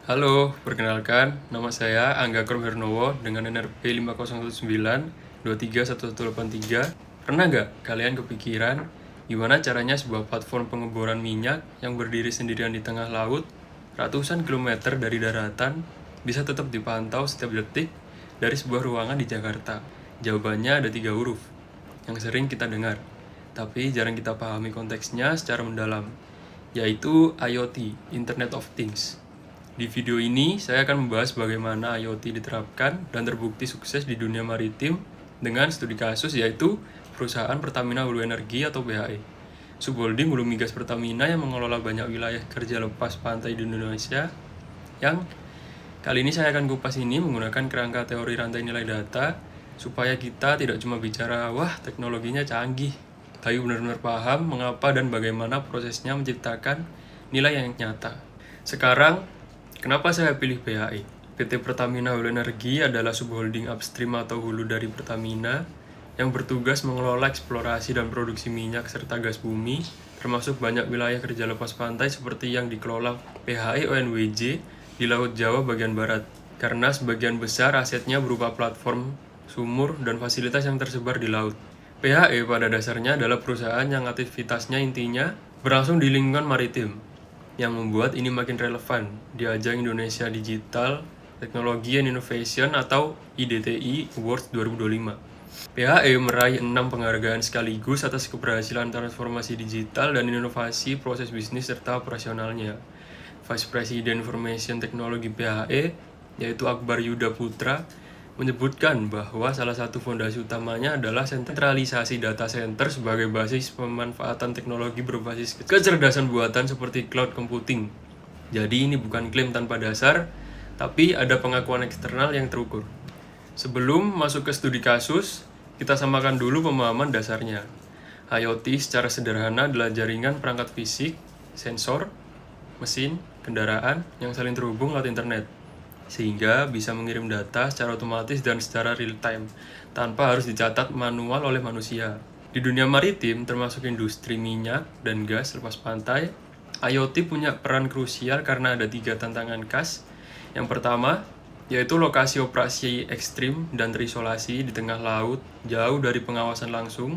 Halo, perkenalkan, nama saya Angga Kromhernowo dengan NRP 5019-231183. Pernah nggak kalian kepikiran gimana caranya sebuah platform pengeboran minyak yang berdiri sendirian di tengah laut, ratusan kilometer dari daratan, bisa tetap dipantau setiap detik dari sebuah ruangan di Jakarta? Jawabannya ada 3 huruf yang sering kita dengar, tapi jarang kita pahami konteksnya secara mendalam, yaitu IoT, Internet of Things. Di video ini, saya akan membahas bagaimana IoT diterapkan dan terbukti sukses di dunia maritim dengan studi kasus, yaitu perusahaan Pertamina Hulu Energi atau PHE. Subholding Hulu Migas Pertamina yang mengelola banyak wilayah kerja lepas pantai di Indonesia, yang kali ini saya akan kupas ini menggunakan kerangka teori rantai nilai data, supaya kita tidak cuma bicara, wah teknologinya canggih, tapi benar-benar paham mengapa dan bagaimana prosesnya menciptakan nilai yang nyata. Sekarang, kenapa saya pilih PHE? PT Pertamina Hulu Energi adalah subholding upstream atau hulu dari Pertamina yang bertugas mengelola eksplorasi dan produksi minyak serta gas bumi, termasuk banyak wilayah kerja lepas pantai seperti yang dikelola PHE ONWJ di Laut Jawa bagian barat. Karena sebagian besar asetnya berupa platform, sumur, dan fasilitas yang tersebar di laut. PHE pada dasarnya adalah perusahaan yang aktivitasnya intinya berlangsung di lingkungan maritim, yang membuat ini makin relevan di ajang Indonesia Digital Technology and Innovation atau IDTI Awards 2025. PHE meraih 6 penghargaan sekaligus atas keberhasilan transformasi digital dan inovasi proses bisnis serta operasionalnya. Vice President Information Technology PHE, yaitu Akbar Yuda Putra, menyebutkan bahwa salah satu fondasi utamanya adalah sentralisasi data center sebagai basis pemanfaatan teknologi berbasis kecerdasan buatan seperti cloud computing. Jadi ini bukan klaim tanpa dasar, tapi ada pengakuan eksternal yang terukur. Sebelum masuk ke studi kasus, kita samakan dulu pemahaman dasarnya. IoT secara sederhana adalah jaringan perangkat fisik, sensor, mesin, kendaraan yang saling terhubung lewat internet, sehingga bisa mengirim data secara otomatis dan secara real time, tanpa harus dicatat manual oleh manusia. Di dunia maritim, termasuk industri minyak dan gas lepas pantai, IoT punya peran krusial karena ada 3 tantangan khas. Yang pertama, yaitu lokasi operasi ekstrim dan terisolasi di tengah laut, jauh dari pengawasan langsung.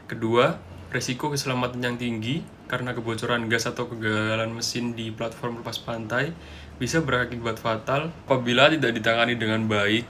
Kedua, resiko keselamatan yang tinggi karena kebocoran gas atau kegagalan mesin di platform lepas pantai bisa berakibat fatal apabila tidak ditangani dengan baik.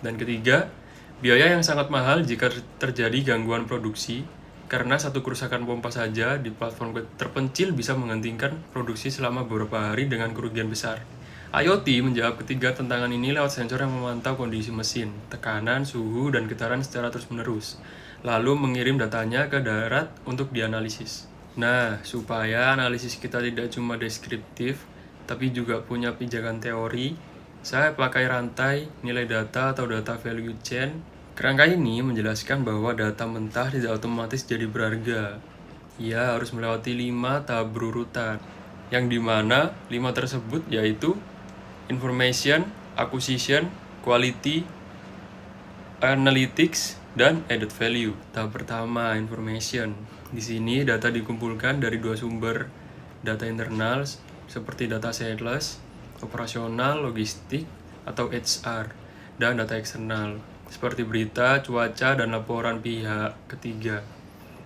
Dan ketiga, biaya yang sangat mahal jika terjadi gangguan produksi, karena satu kerusakan pompa saja di platform terpencil bisa menghentikan produksi selama beberapa hari dengan kerugian besar. IoT menjawab ketiga tantangan ini lewat sensor yang memantau kondisi mesin, tekanan, suhu, dan getaran secara terus-menerus, lalu mengirim datanya ke darat untuk dianalisis. Nah, supaya analisis kita tidak cuma deskriptif, tapi juga punya pijakan teori, saya pakai rantai nilai data atau data value chain. Kerangka ini menjelaskan bahwa data mentah tidak otomatis jadi berharga. Ia harus melewati 5 tahap berurutan, yang dimana 5 tersebut yaitu information, acquisition, quality, analytics, dan added value. Tahap pertama, information. Di sini data dikumpulkan dari 2 sumber data internal seperti data sales, operasional, logistik, atau HR, dan data eksternal seperti berita, cuaca, dan laporan pihak ketiga.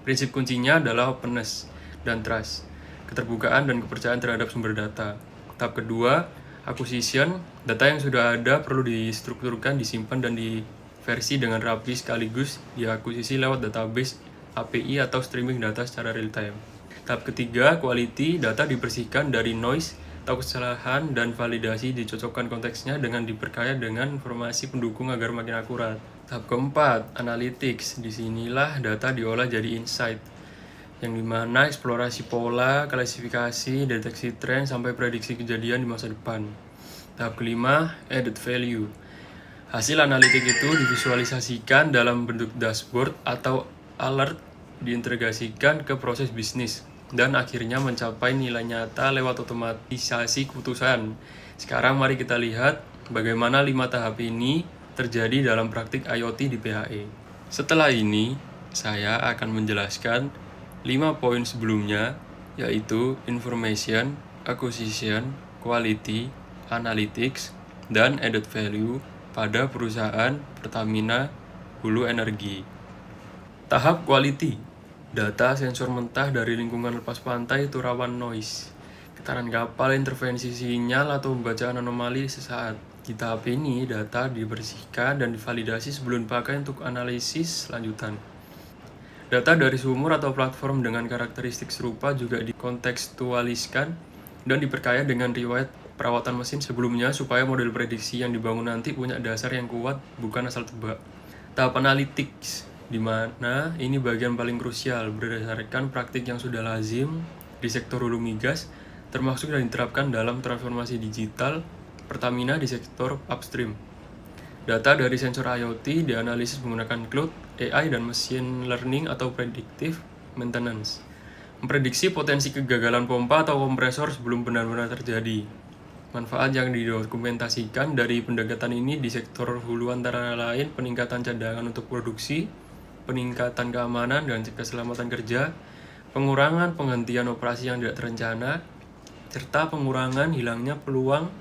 Prinsip kuncinya adalah openness dan trust, keterbukaan dan kepercayaan terhadap sumber data. Tahap kedua, acquisition. Data yang sudah ada perlu distrukturkan, disimpan, dan diversi dengan rapi sekaligus diakuisisi lewat database, API, atau streaming data secara real time. Tahap ketiga, quality. Data dibersihkan dari noise atau kesalahan dan validasi dicocokkan konteksnya dengan diperkaya dengan informasi pendukung agar makin akurat. Tahap keempat, analytics. Disinilah data diolah jadi insight, yang dimana eksplorasi pola, klasifikasi, deteksi tren, sampai prediksi kejadian di masa depan. Tahap kelima, added value. Hasil analitik itu divisualisasikan dalam bentuk dashboard atau alert, diintegrasikan ke proses bisnis, dan akhirnya mencapai nilai nyata lewat otomatisasi keputusan. Sekarang mari kita lihat bagaimana 5 tahap ini terjadi dalam praktik IoT di PHE. Setelah ini, saya akan menjelaskan 5 poin sebelumnya, yaitu information, acquisition, quality, analytics, dan added value pada perusahaan Pertamina Hulu Energi. Tahap quality. Data sensor mentah dari lingkungan lepas pantai itu rawan noise, getaran kapal, intervensi sinyal, atau pembacaan anomali sesaat. Di tahap ini, data dibersihkan dan divalidasi sebelum dipakai untuk analisis lanjutan. Data dari sumur atau platform dengan karakteristik serupa juga dikontekstualiskan dan diperkaya dengan riwayat perawatan mesin sebelumnya supaya model prediksi yang dibangun nanti punya dasar yang kuat, bukan asal tebak. Tahap analytics, di mana ini bagian paling krusial berdasarkan praktik yang sudah lazim di sektor hulu migas, termasuk yang diterapkan dalam transformasi digital Pertamina di sektor upstream. Data dari sensor IoT dianalisis menggunakan cloud, AI, dan machine learning atau predictive maintenance. Memprediksi potensi kegagalan pompa atau kompresor sebelum benar-benar terjadi. Manfaat yang didokumentasikan dari pendekatan ini di sektor hulu antara lain peningkatan cadangan untuk produksi, peningkatan keamanan dan keselamatan kerja, pengurangan penghentian operasi yang tidak terencana, serta pengurangan hilangnya peluang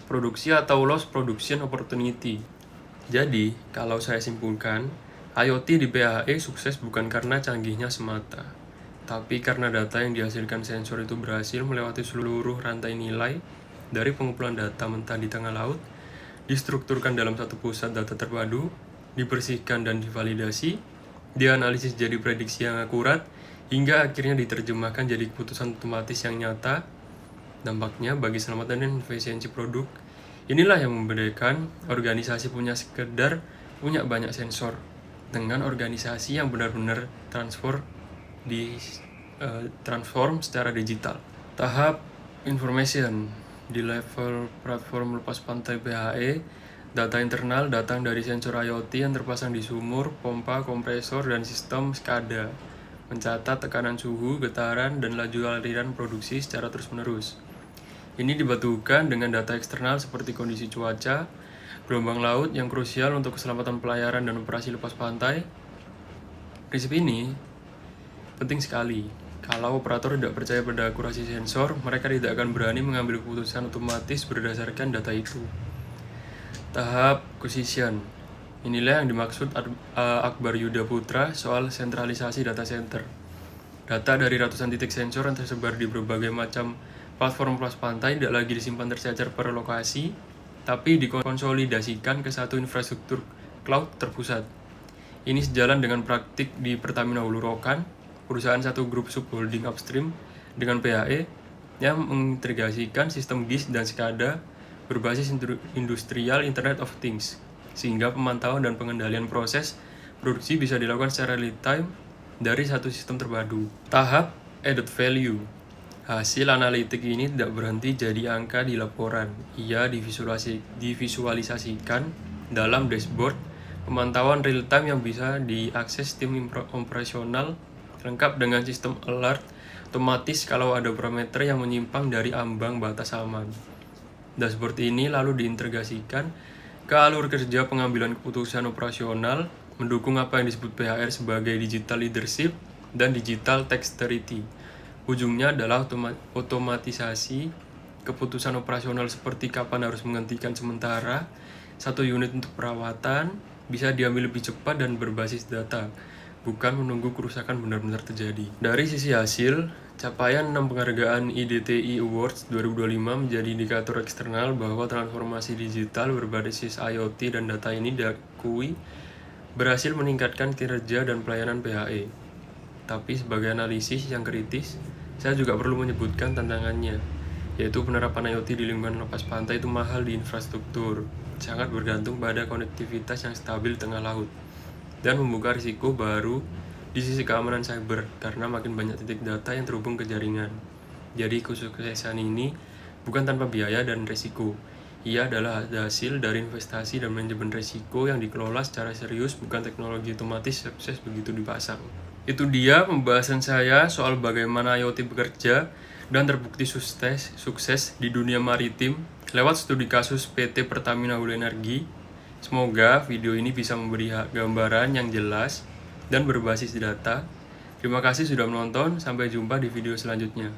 produksi atau loss production opportunity. Jadi, kalau saya simpulkan, IoT di PHE sukses bukan karena canggihnya semata, tapi karena data yang dihasilkan sensor itu berhasil melewati seluruh rantai nilai dari pengumpulan data mentah di tengah laut, distrukturkan dalam satu pusat data terpadu, dibersihkan dan divalidasi, dianalisis jadi prediksi yang akurat, hingga akhirnya diterjemahkan jadi keputusan otomatis yang nyata. Dampaknya bagi keselamatan dan efisiensi produk. Inilah yang membedakan organisasi punya banyak sensor dengan organisasi yang benar-benar transform secara digital. Tahap information di level platform lepas pantai PHE, data internal datang dari sensor IoT yang terpasang di sumur, pompa, kompresor, dan sistem SCADA, mencatat tekanan suhu, getaran, dan laju aliran produksi secara terus-menerus. Ini dibatukan dengan data eksternal seperti kondisi cuaca, gelombang laut yang krusial untuk keselamatan pelayaran dan operasi lepas pantai. Prinsip ini penting sekali. Kalau operator tidak percaya pada akurasi sensor, mereka tidak akan berani mengambil keputusan otomatis berdasarkan data itu. Tahap acquisition. Inilah yang dimaksud Akbar Yuda Putra soal sentralisasi data center. Data dari ratusan titik sensor yang tersebar di berbagai macam platform lepas pantai tidak lagi disimpan tercecer per lokasi, tapi dikonsolidasikan ke satu infrastruktur cloud terpusat. Ini sejalan dengan praktik di Pertamina Hulu Rokan, perusahaan satu grup subholding upstream dengan PHE yang mengintegrasikan sistem GIS dan SCADA berbasis industrial Internet of Things, sehingga pemantauan dan pengendalian proses produksi bisa dilakukan secara real time dari satu sistem terpadu. Tahap added value. Hasil analitik ini tidak berhenti jadi angka di laporan. Ia divisualisasikan dalam dashboard pemantauan real time yang bisa diakses tim operasional, lengkap dengan sistem alert otomatis kalau ada parameter yang menyimpang dari ambang batas aman. Dashboard ini lalu diintegrasikan ke alur kerja pengambilan keputusan operasional, mendukung apa yang disebut PHR sebagai digital leadership dan digital dexterity. Ujungnya adalah otomatisasi keputusan operasional seperti kapan harus menghentikan sementara satu unit untuk perawatan, bisa diambil lebih cepat dan berbasis data, bukan menunggu kerusakan benar-benar terjadi. Dari sisi hasil, capaian 6 penghargaan IDTI Awards 2025 menjadi indikator eksternal bahwa transformasi digital berbasis IoT dan data ini diakui berhasil meningkatkan kinerja dan pelayanan PHE. Tapi sebagai analisis yang kritis, saya juga perlu menyebutkan tantangannya, yaitu penerapan IoT di lingkungan lepas pantai itu mahal di infrastruktur, sangat bergantung pada konektivitas yang stabil di tengah laut, dan membuka risiko baru di sisi keamanan cyber karena makin banyak titik data yang terhubung ke jaringan. Jadi kesuksesan ini bukan tanpa biaya dan risiko. Ia adalah hasil dari investasi dan manajemen risiko yang dikelola secara serius, bukan teknologi otomatis sukses begitu dipasang. Itu dia pembahasan saya soal bagaimana IoT bekerja dan terbukti sukses di dunia maritim lewat studi kasus PT Pertamina Hulu Energi. Semoga video ini bisa memberi gambaran yang jelas dan berbasis data. Terima kasih sudah menonton, sampai jumpa di video selanjutnya.